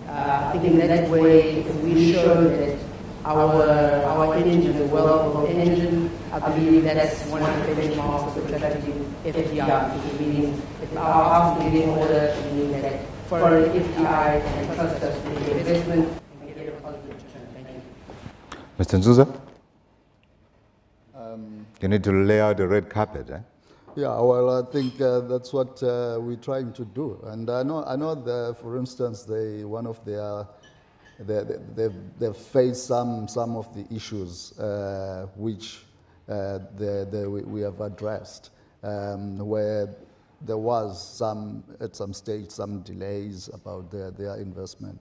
[SPEAKER 7] I think in that way, if we show that our engine is a well-built engine, I believe that's one of the benchmarks of attracting FDI, which means if our house is in order, it means that foreign FDI can trust us with the investment and get a positive return. Thank you.
[SPEAKER 1] Mr. Nzuza? You need to lay out the red carpet, eh?
[SPEAKER 2] Yeah, well, I think that's what we're trying to do. And I know that, for instance, they've faced some of the issues which we have addressed, where there was at some stage some delays about their investment.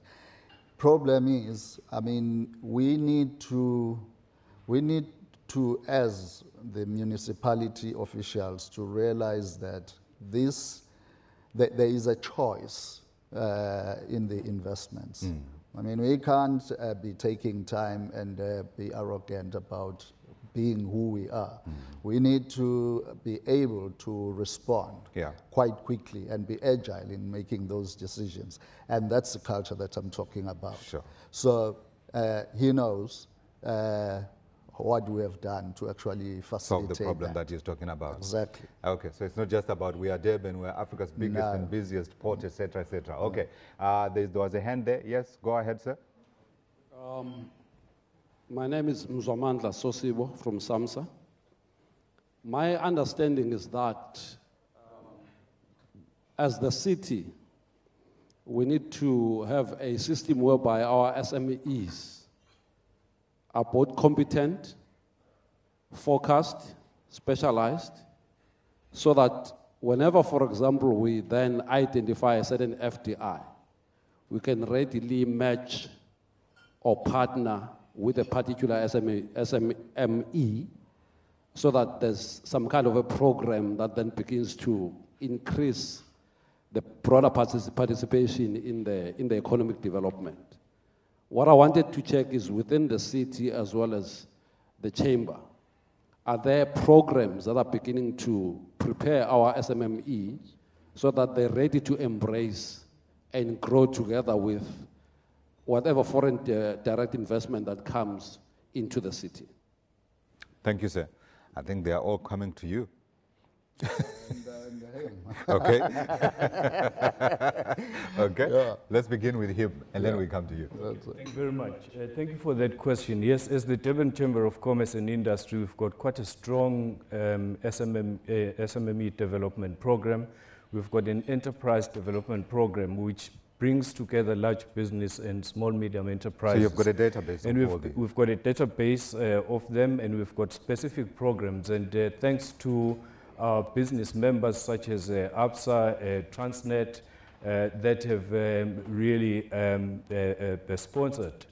[SPEAKER 2] Problem is, I mean, we need to, as the municipality officials, to realize that there is a choice in the investments. Mm. I mean, we can't be taking time and be arrogant about being who we are. Mm. We need to be able to respond quite quickly and be agile in making those decisions. And that's the culture that I'm talking about. Sure. So he knows what we have done to actually facilitate
[SPEAKER 1] solve the problem that he's talking about.
[SPEAKER 2] Exactly.
[SPEAKER 1] Okay, so it's not just about we are Durban, we are Africa's biggest and busiest port, etc., etc. Okay, there was a hand there. Yes, go ahead, sir.
[SPEAKER 8] My name is Mzwamandla Sosibo from SAMSA. My understanding is that as the city, we need to have a system whereby our SMEs are both competent, focused, specialized, so that whenever, for example, we then identify a certain FDI, we can readily match or partner with a particular SME, so that there's some kind of a program that then begins to increase the broader participation in the economic development. What I wanted to check is within the city as well as the chamber, Are there programs that are beginning to prepare our SMME so that they're ready to embrace and grow together with whatever foreign direct investment that comes into the city?
[SPEAKER 1] Thank you, sir. I think they are all coming to you. Okay. Okay. Yeah. Let's begin with him, and then we come to you.
[SPEAKER 4] Thank you very much. Thank you for that question. Yes, as the Durban Chamber of Commerce and Industry, we've got quite a strong SMME development program. We've got an enterprise development program which brings together large business and small, medium enterprises.
[SPEAKER 1] So you've got a database
[SPEAKER 4] and
[SPEAKER 1] of all these.
[SPEAKER 4] We've got a database of them, and we've got specific programs. And thanks to our business members such as ABSA, Transnet, that have really sponsored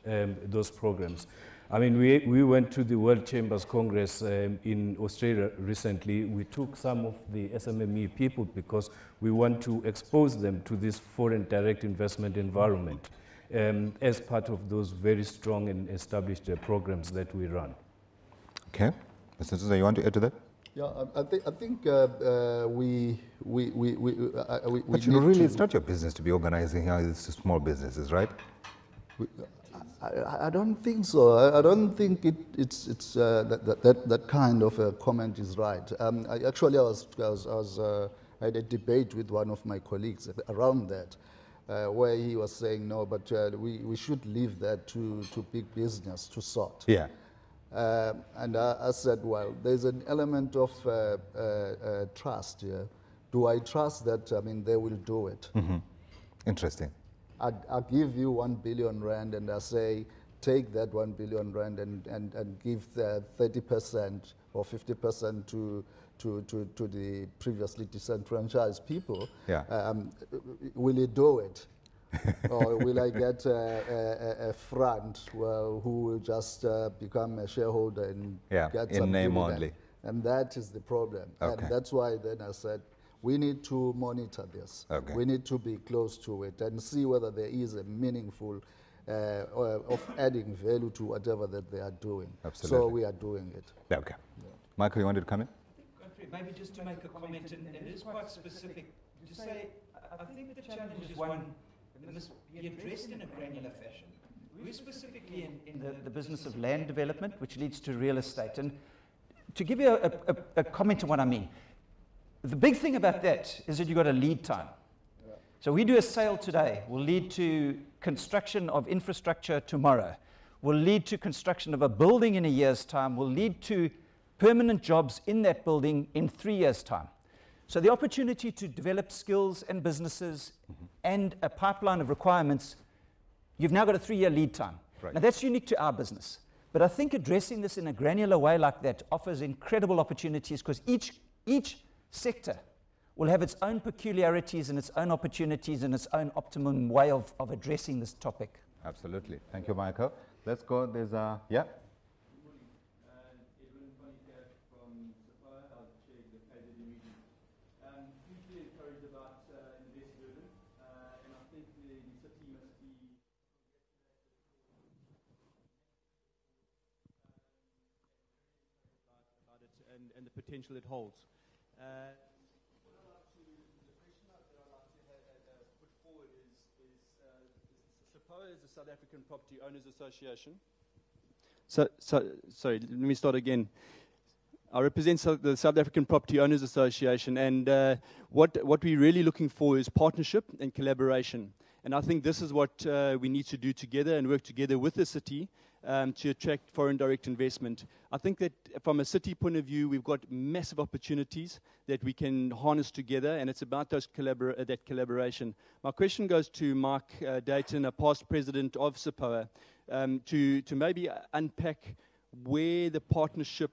[SPEAKER 4] those programs. I mean, we went to the World Chambers Congress in Australia recently. We took some of the SMME people because we want to expose them to this foreign direct investment environment as part of those very strong and established programs that we run.
[SPEAKER 1] Okay. Mr. Sousa, you want to add to that?
[SPEAKER 2] Yeah, I think we
[SPEAKER 1] But you know, really, it's not your business to be organizing here. It's small businesses, right?
[SPEAKER 2] I don't think so. I don't think that kind of a comment is right. I had a debate with one of my colleagues around that, where he was saying no, but we should leave that to big business to sort.
[SPEAKER 1] Yeah.
[SPEAKER 2] And I said, well, there's an element of trust here. Do I trust that? I mean, they will do it.
[SPEAKER 1] Mm-hmm. Interesting.
[SPEAKER 2] I give you 1 billion rand, and I say, take that 1 billion rand and give 30% or 50% to the previously disenfranchised people.
[SPEAKER 1] Yeah.
[SPEAKER 2] Will he do it? Or will I get a front who will just become a shareholder and get some
[SPEAKER 1] in name
[SPEAKER 2] dividend?
[SPEAKER 1] only?
[SPEAKER 2] And that is the problem.
[SPEAKER 1] Okay.
[SPEAKER 2] And that's why then I said, we need to monitor this.
[SPEAKER 1] Okay.
[SPEAKER 2] We need to be close to it and see whether there is a meaningful of adding value to whatever that they are doing.
[SPEAKER 1] Absolutely.
[SPEAKER 2] So we are doing it.
[SPEAKER 1] Okay. Yeah. Michael, you wanted to come in?
[SPEAKER 5] Maybe just to make a comment, and it is quite specific, to say, I think the challenge is one that must be addressed in a granular fashion. We're specifically in the business of land development, which leads to real estate. And to give you a comment on what I mean, the big thing about that is that you've got a lead time. Yeah. So we do a sale today, will lead to construction of infrastructure tomorrow, will lead to construction of a building in a year's time, will lead to permanent jobs in that building in 3 years' time. So the opportunity to develop skills and businesses and a pipeline of requirements, you've now got a 3-year lead time. Right. Now that's unique to our business. But I think addressing this in a granular way like that offers incredible opportunities, because each sector will have its own peculiarities and its own opportunities and its own optimum way of addressing this topic.
[SPEAKER 1] Absolutely. Thank you, Michael. Let's go. There's a, yeah.
[SPEAKER 9] Hugely encouraged about Invest Durban, and I think the city must be about it and the potential it holds. The question that I'd like to put forward is SAPOA is the South African Property Owners Association. Sorry, let me start again. I represent the South African Property Owners Association, and what we're really looking for is partnership and collaboration. And I think this is what we need to do together and work together with the city to attract foreign direct investment. I think that from a city point of view, we've got massive opportunities that we can harness together, and it's about that collaboration. My question goes to Mark Dayton, a past president of SAPOA, to maybe unpack where the partnership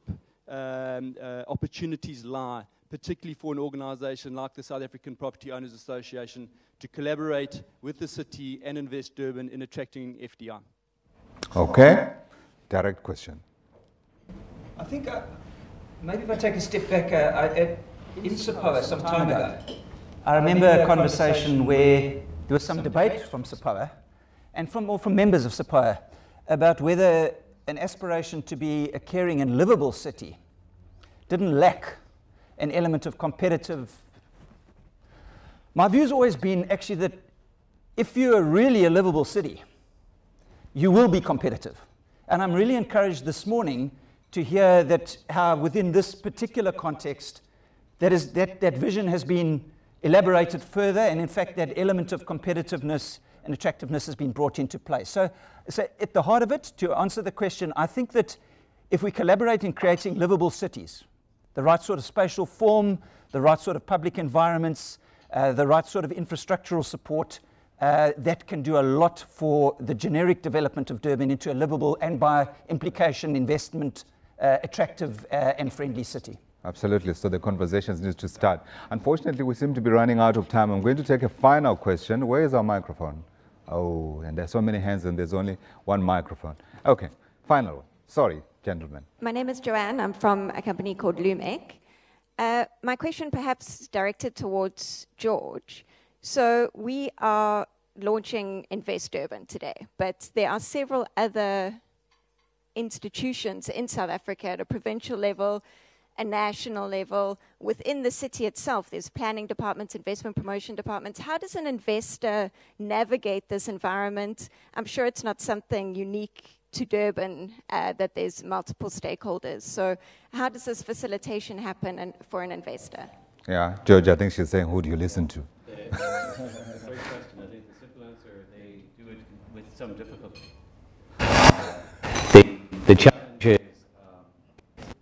[SPEAKER 9] opportunities lie, particularly for an organization like the South African Property Owners Association to collaborate with the city and Invest Durban in attracting FDI.
[SPEAKER 1] Okay. Direct question.
[SPEAKER 5] I think maybe if I take a step back, in SAPOA some time ago, I remember a conversation where there was some debate from SAPOA and from members of SAPOA about whether an aspiration to be a caring and livable city didn't lack an element of competitive. My view's always been actually that if you're really a livable city, you will be competitive. And I'm really encouraged this morning to hear that how within this particular context, that vision has been elaborated further, and in fact that element of competitiveness and attractiveness has been brought into place. So at the heart of it, to answer the question, I think that if we collaborate in creating livable cities, the right sort of spatial form, the right sort of public environments, the right sort of infrastructural support, that can do a lot for the generic development of Durban into a livable and by implication investment attractive and friendly city.
[SPEAKER 1] Absolutely. So the conversations need to start. Unfortunately, we seem to be running out of time. I'm going to take a final question. Where is our microphone? Oh, and there's so many hands and there's only one microphone. Okay, final one. Sorry, gentlemen.
[SPEAKER 10] My name is Joanne. I'm from a company called LoomEck. My question perhaps directed towards George. So we are launching Invest Durban today, but there are several other institutions in South Africa at a provincial level, a national level. Within the city itself, there's planning departments, investment promotion departments. How does an investor navigate this environment? I'm sure it's not something unique to Durban, that there's multiple stakeholders. So how does this facilitation happen for an investor?
[SPEAKER 1] Yeah, George, I think she's saying, who do you listen to?
[SPEAKER 6] Great question. I think the simple answer, they do it with some difficulty. The challenge is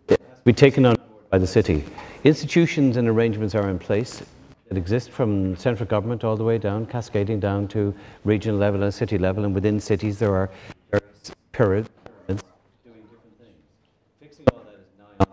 [SPEAKER 6] it has to be taken on board by the city. Institutions and arrangements are in place that exist from central government all the way down, cascading down to regional level and city level, and within cities there are various pyramids doing different things. Fixing all that is nigh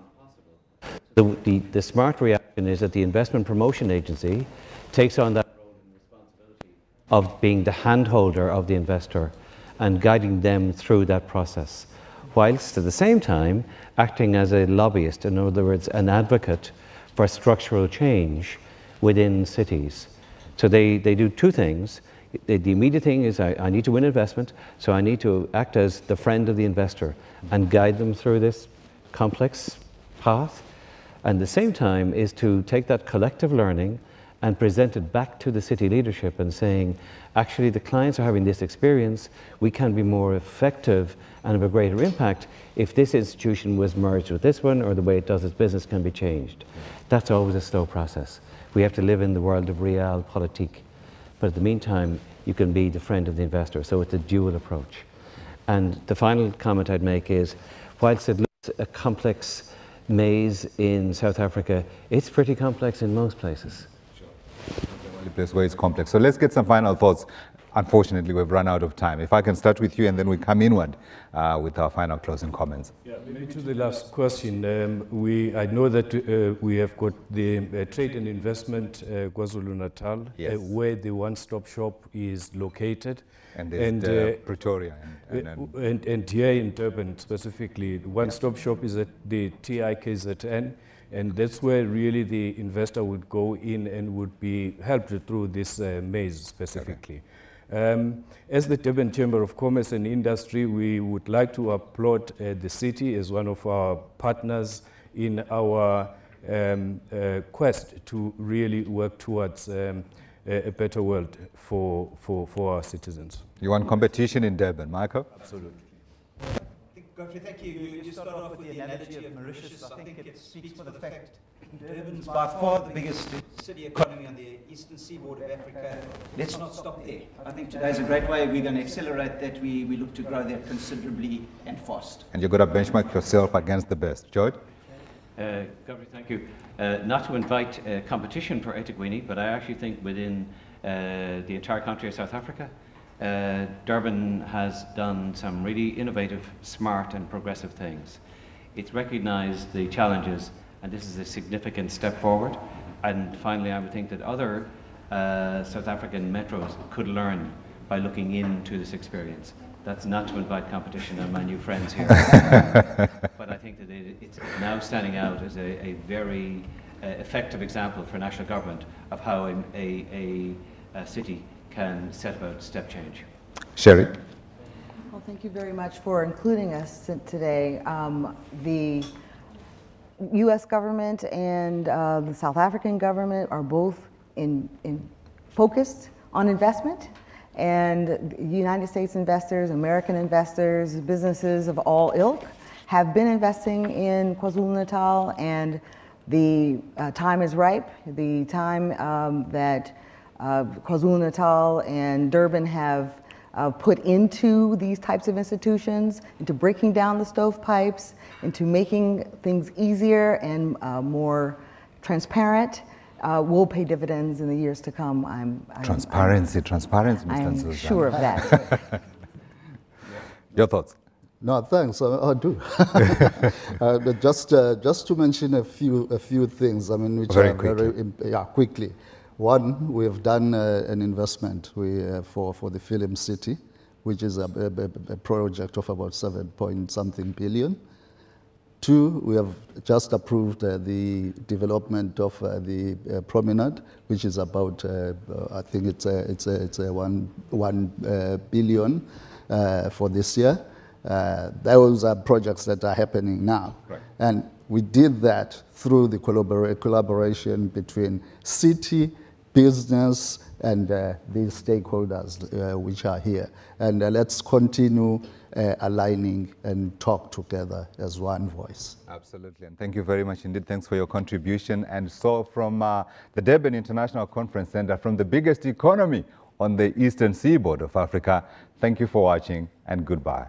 [SPEAKER 6] impossible. The smart reaction is that the investment promotion agency takes on that role and responsibility of being the handholder of the investor and guiding them through that process, whilst at the same time acting as a lobbyist, in other words, an advocate for structural change within cities. So they do two things. The immediate thing is I need to win investment, so I need to act as the friend of the investor and guide them through this complex path. And at the same time is to take that collective learning and present it back to the city leadership and saying, actually the clients are having this experience, we can be more effective and have a greater impact if this institution was merged with this one, or the way it does its business can be changed. That's always a slow process. We have to live in the world of realpolitik. But in the meantime, you can be the friend of the investor. So it's a dual approach. And the final comment I'd make is, whilst it looks a complex maze in South Africa, it's pretty complex in most places.
[SPEAKER 1] The only place where it's complex. So let's get some final thoughts. Unfortunately, we've run out of time. If I can start with you, and then we come inward with our final closing comments.
[SPEAKER 4] Yeah, maybe to the last question. I know that we have got the Trade and Investment KwaZulu-Natal,
[SPEAKER 1] yes,
[SPEAKER 4] where the one-stop shop is located.
[SPEAKER 1] And there's Pretoria.
[SPEAKER 4] And here in Durban specifically, the one-stop shop is at the TIKZN. And that's where really the investor would go in and would be helped through this maze specifically. Okay. As the Durban Chamber of Commerce and Industry, we would like to applaud the city as one of our partners in our quest to really work towards a better world for our citizens.
[SPEAKER 1] You want competition in Durban, Michael?
[SPEAKER 4] Absolutely.
[SPEAKER 5] Godfrey, thank you. You started off with the analogy of Mauritius. I think it speaks for the fact Durban's by far the biggest city economy on the eastern seaboard of Africa. Let's not stop there. I think today's a great way. We're going to accelerate that. We look to grow that considerably and fast.
[SPEAKER 1] And you've got to benchmark yourself against the best. George?
[SPEAKER 6] Godfrey, thank you. Not to invite competition for eThekwini, but I actually think within the entire country of South Africa, Durban has done some really innovative, smart and progressive things. It's recognised the challenges, and this is a significant step forward. And finally, I would think that other South African metros could learn by looking into this experience. That's not to invite competition on my new friends here. But I think that it's now standing out as a very effective example for national government of how a city can set about step change.
[SPEAKER 1] Sherry?
[SPEAKER 3] Well, thank you very much for including us today. The U.S. government and the South African government are both focused on investment, and United States investors, American investors, businesses of all ilk have been investing in KwaZulu-Natal, and the time is ripe. The time that KwaZulu-Natal and Durban have put into these types of institutions, into breaking down the stovepipes, into making things easier and more transparent, will pay dividends in the years to come.
[SPEAKER 1] Transparency, Mr.
[SPEAKER 3] I'm sure of that.
[SPEAKER 1] Your thoughts?
[SPEAKER 2] No, thanks. I do. But just to mention a few things. I mean, which
[SPEAKER 1] very
[SPEAKER 2] are
[SPEAKER 1] quickly.
[SPEAKER 2] Quickly. One, we have done an investment for the Film City, which is a project of about 7-point-something billion. Two, we have just approved the development of the promenade, which is about, I think it's a 1 billion for this year. Those are projects that are happening now.
[SPEAKER 1] Right.
[SPEAKER 2] And we did that through the collaboration between city, business, and these stakeholders which are here. And let's continue aligning and talk together as one voice.
[SPEAKER 1] Absolutely, and thank you very much indeed. Thanks for your contribution. And so from the Durban International Conference Center, from the biggest economy on the eastern seaboard of Africa, thank you for watching and goodbye.